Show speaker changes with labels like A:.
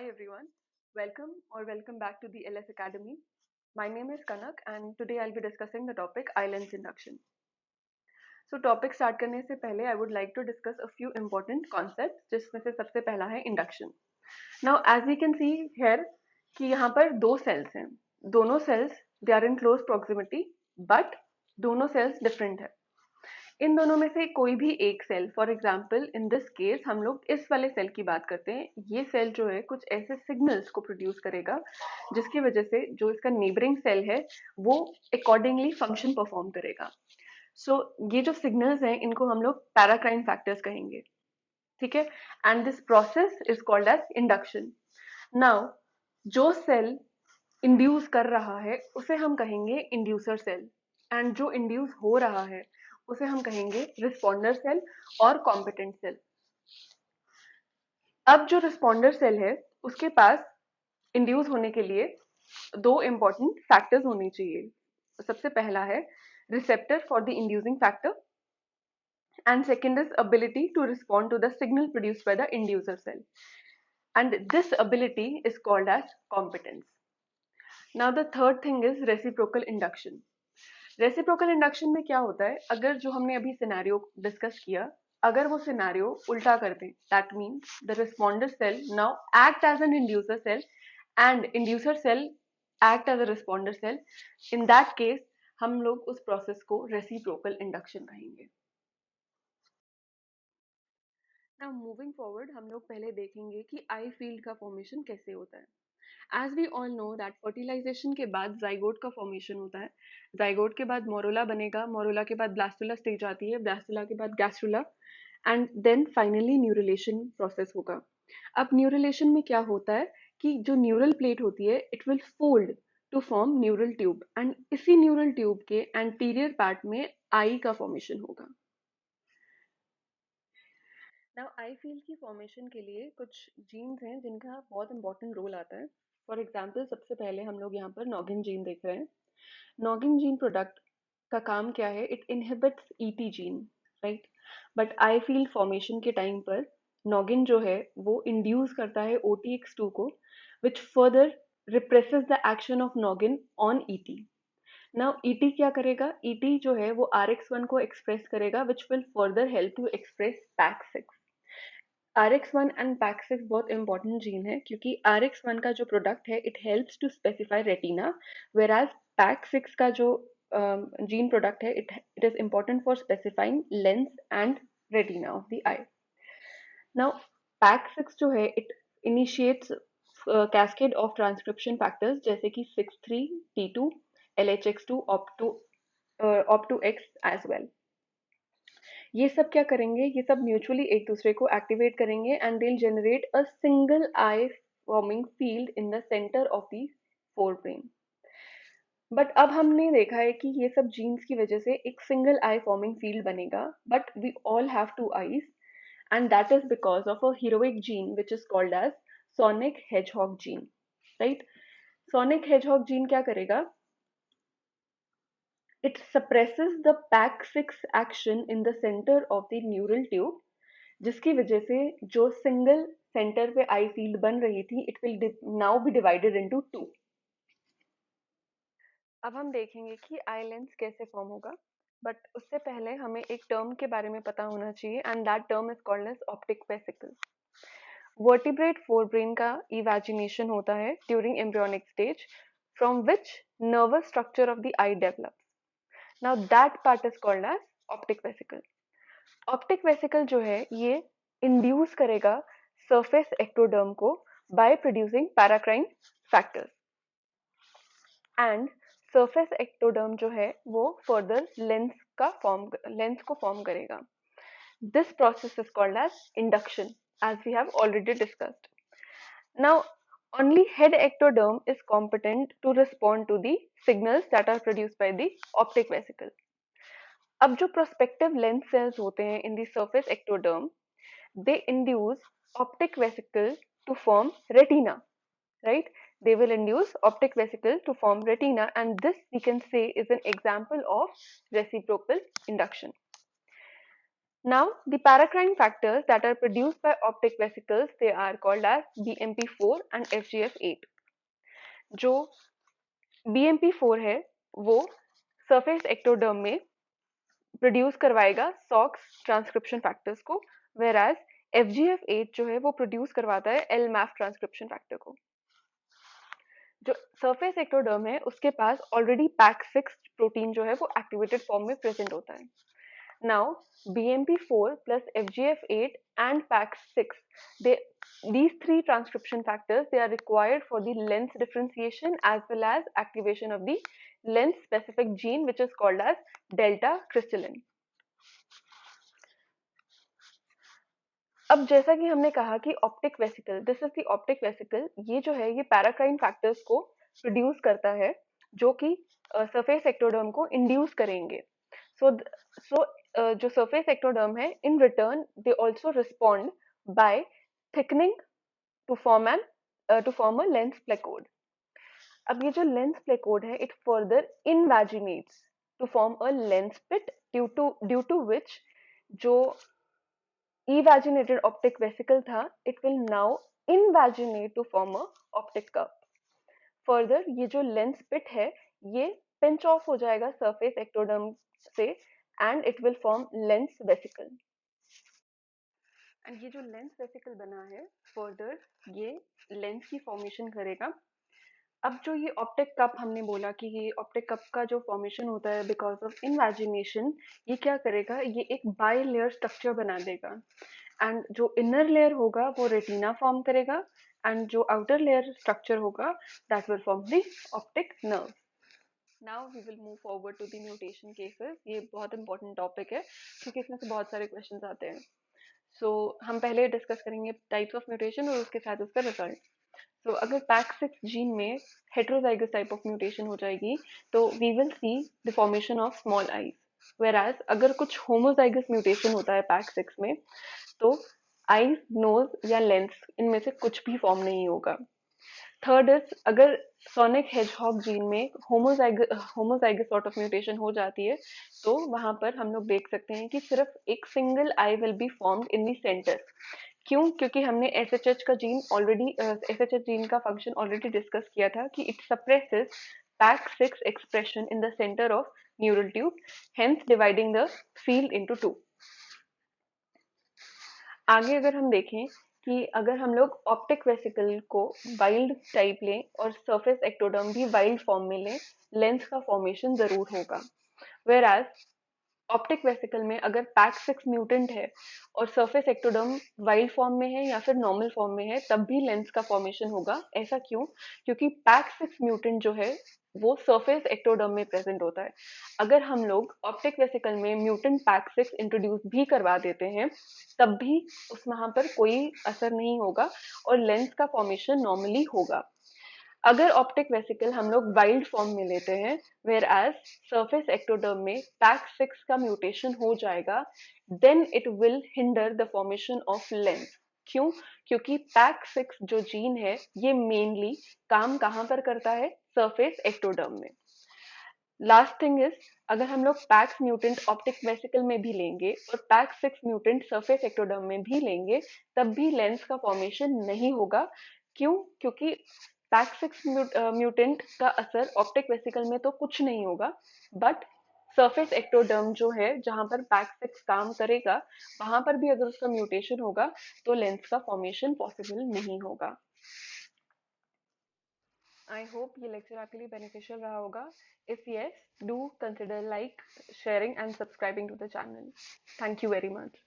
A: Hi everyone, welcome back to the LS Academy. My name is Kanak and today I'll be discussing the topic islands induction. So topic start करने से पहले I would like to discuss a few important concepts जिसमें से सबसे पहला है induction. Now as we can see here कि यहाँ पर दो cells हैं, दोनों cells they are in close proximity but दोनों cells different है. इन दोनों में से कोई भी एक cell, for example in this case हम लोग इस वाले सेल की बात करते हैं, ये सेल जो है कुछ ऐसे सिग्नल्स को प्रोड्यूस करेगा जिसकी वजह से जो इसका नेबरिंग सेल है वो अकॉर्डिंगली फंक्शन परफॉर्म करेगा. सो ये जो सिग्नल्स हैं इनको हम लोग पैराक्राइन फैक्टर्स कहेंगे, ठीक है. And this process is called as induction. Now जो सेल इंड्यूस कर रहा है उसे हम कहेंगे इंड्यूसर सेल, एंड जो इंड्यूस हो रहा है उसे हम कहेंगे रिस्पॉन्डर सेल और कॉम्पिटेंट सेल. अब जो रिस्पॉन्डर सेल है उसके पास इंड्यूस होने के लिए दो इंपॉर्टेंट फैक्टर्स होने चाहिए. सबसे पहला है receptor for the inducing factor and second is ability to respond to the signal produced by the inducer cell, and this ability is called as competence. Now the third thing is reciprocal induction. Reciprocal induction में क्या होता है, अगर जो हमने अभी scenario discuss किया अगर वो सिनेरियो उल्टा कर दें, that means the responder cell now act as an inducer cell and inducer cell act as a responder cell, in that case हम लोग उस प्रोसेस को रेसिप्रोकल इंडक्शन कहेंगे. नाउ मूविंग फॉरवर्ड हम लोग पहले देखेंगे कि आई फील्ड का फॉर्मेशन कैसे होता है. As we all know that fertilisation के बाद जाइगोट का फॉर्मेशन होता है, जाइगोट के बाद मोरोला बनेगा, मोरोला के बाद ब्लास्टुला स्टेज आती है, ब्लास्टुला के बाद gastrula and then finally neurulation process होगा. अब न्यूरलेशन में क्या होता है कि जो न्यूरल प्लेट होती है it will fold to form neural tube, and इसी न्यूरल ट्यूब के एंटीरियर पार्ट में आई का फॉर्मेशन होगा. नाउ आई फील्ड की फॉर्मेशन के लिए कुछ जीन्स हैं जिनका बहुत इंपॉर्टेंट रोल आता है. फॉर एग्जाम्पल सबसे पहले हम लोग यहाँ पर नॉगिन जीन देख रहे हैं. नॉगिन जीन प्रोडक्ट का काम क्या है, it inhibits ET gene, right. But I field formation के टाइम पर नॉगिन जो है वो इंड्यूस करता है OTX2 को, which further represses the action of noggin on ET. Now ET क्या करेगा, ईटी जो है वो RX1 को एक्सप्रेस करेगा which will further help to express PAX6. RX1 and PAX6 बहुत इंपॉर्टेंट जीन है क्योंकि RX1 का जो प्रोडक्ट है it helps to specify retina, whereas PAX6 का जो जीन प्रोडक्ट है it is important for specifying lens and retina of the eye. Now PAX6 जो है it initiates cascade of transcription factors जैसे कि 6-3, T2, LHX2, OP2X as well. ये सब क्या करेंगे, ये सब म्यूचुअली एक दूसरे को एक्टिवेट करेंगे and they will generate a single eye forming field in the centre of the forebrain. But अब हमने देखा है कि ये सब जीन्स की वजह से एक सिंगल आई फॉर्मिंग फील्ड बनेगा, but we all have two eyes and that is because of a heroic gene which is called as sonic hedgehog gene, right. Sonic hedgehog gene क्या करेगा, it suppresses the PAX6 action in the center of the neural tube, जिसकी वजह से जो single centre पे आई field बन रही थी it will now be divided into 2. अब हम देखेंगे कि आई लेंस कैसे फॉर्म होगा, बट उससे पहले हमें एक टर्म के बारे में पता होना चाहिए and that term is called as optic vesicle. Vertebrate forebrain का इवेजिनेशन होता है during embryonic stage from which nervous structure of the eye develops. Now that part is called as optic vesicle. Optic vesicle जो है ये induce करेगा surface ectoderm को by producing paracrine factors. And surface ectoderm जो है वो further lens को form करेगा. This process is called as induction, as we have already discussed. Now only head ectoderm is competent to respond to the signals that are produced by the optic vesicle. अब जो prospective lens cells होते हैं in the surface ectoderm, they induce optic vesicle to form retina, right. They will induce optic vesicle to form retina and this we can say is an example of reciprocal induction. Now, the paracrine factors that are produced by optic vesicles, they are called as BMP4 and FGF8. जो BMP4 है वो surface ectoderm में produce करवाएगा socks transcription factors को, whereas FGF8 जो है वो produce करवाता है LMAF ट्रांसक्रिप्शन फैक्टर को। जो सरफेस एक्टोडर्म है उसके पास ऑलरेडी पैक6 प्रोटीन जो है वो एक्टिवेटेड फॉर्म में प्रेजेंट होता है। Now, BMP4 plus FGF8 and PAX6, they, these three transcription factors, they are required for the lens differentiation as well as activation of the lens specific gene which is called as delta crystallin. अब जैसा कि हमने कहा कि optic vesicle, this is the optic vesicle, ये जो है ये पैराक्राइन फैक्टर्स को प्रोड्यूस करता है जो कि सरफेस एक्टोडर्म को इंड्यूस करेंगे। सो जो सरफेस एक्टोडर्म है in return they also respond by thickening to form a lens placode. अब ये जो लेंस प्लेकोड है it further invaginates to form a lens pit due to which जो evaginated optic vesicle था it will now invaginate to form a optic cup. Further ये जो lens pit है ये pinch off हो जाएगा surface ectoderm से and it will form lens vesicle. And ये जो lens vesicle बना है further ये lens की formation करेगा। अब जो ये ऑप्टिक कप हमने बोला कि ये ऑप्टिक कप का जो फॉर्मेशन होता है बिकॉज ऑफ इनवैजिनेशन, ये क्या करेगा, ये एक बाई लेयर स्ट्रक्चर बना देगा एंड जो इनर लेयर होगा वो रेटिना फॉर्म करेगा एंड जो आउटर लेयर स्ट्रक्चर होगा that will form the optic nerve. Now we will move forward to the mutation cases. ये बहुत इंपॉर्टेंट टॉपिक है क्योंकि इसमें से बहुत सारे क्वेश्चंस आते हैं। हम पहले डिस्कस करेंगे टाइप्स ऑफ म्यूटेशन और उसके साथ उसका रिजल्ट। अगर पैक6 जीन में हेटेरोजाइगस टाइप ऑफ म्यूटेशन हो जाएगी तो we will see the formation of small eyes, whereas अगर कुछ होमोजाइगस म्यूटेशन होता है पैक6 में तो आईज, नोज या लेंस इनमें से कुछ भी फॉर्म नहीं होगा। थर्ड इज अगर सोनिक हेजहॉग जीन में होमोजाइगस सॉर्ट ऑफ म्यूटेशन हो जाती है तो वहां पर हम लोग देख सकते हैं कि सिर्फ एक single I will be formed in the centre. क्यों? क्योंकि हमने एसएचएच का जीन ऑलरेडी एसएचएच जीन का फंक्शन ऑलरेडी डिस्कस किया था कि it suppresses PAC6 expression in the center of neural tube, hence dividing the field into two. आगे अगर हम देखें कि अगर हम लोग ऑप्टिक वेसिकल को वाइल्ड टाइप लें और सरफेस एक्टोडर्म भी वाइल्ड फॉर्म में लें, लेंस का फॉर्मेशन जरूर होगा। वेराज ऑप्टिक वेसिकल में अगर पैक6 म्यूटेंट है और सरफेस एक्टोडर्म वाइल्ड फॉर्म में है या फिर नॉर्मल फॉर्म में है तब भी लेंस का फॉर्मेशन होगा। ऐसा क्यों? क्योंकि पैक6 म्यूटेंट जो है वो सरफेस एक्टोडर्म में प्रेजेंट होता है। अगर हम लोग ऑप्टिक वेसिकल में म्यूटेंट पैक6 इंट्रोड्यूस भी करवा देते हैं तब भी उस वहां पर कोई असर नहीं होगा और लेंस का फॉर्मेशन नॉर्मली होगा। अगर ऑप्टिक वेसिकल हम लोग वाइल्ड फॉर्म में लेते हैं वेयर एज सरफेस एक्टोडर्म में पैक6 का म्यूटेशन हो जाएगा, then it will hinder the formation of lens. क्यों? क्योंकि पैक6 जो जीन है ये मेनली काम कहाँ पर करता है? सरफेस एक्टोडर्म में। लास्ट थिंग इज अगर हम लोग पैक्स म्यूटेंट ऑप्टिक वेसिकल में भी लेंगे और पैक6 म्यूटेंट सरफेस एक्टोडर्म में भी लेंगे तब भी लेंस का फॉर्मेशन नहीं होगा। क्यों? क्योंकि पैक6 म्यूटेंट का असर ऑप्टिक वेसिकल में तो कुछ नहीं होगा, बट सरफेस एक्टोडर्म जो है जहां पर पैक6 काम करेगा वहां पर भी अगर उसका म्यूटेशन होगा तो लेंस का फॉर्मेशन पॉसिबल नहीं होगा। आई होप ये लेक्चर आपके लिए बेनिफिशियल रहा होगा। If yes, do consider like, sharing and subscribing to the channel. Thank you very much.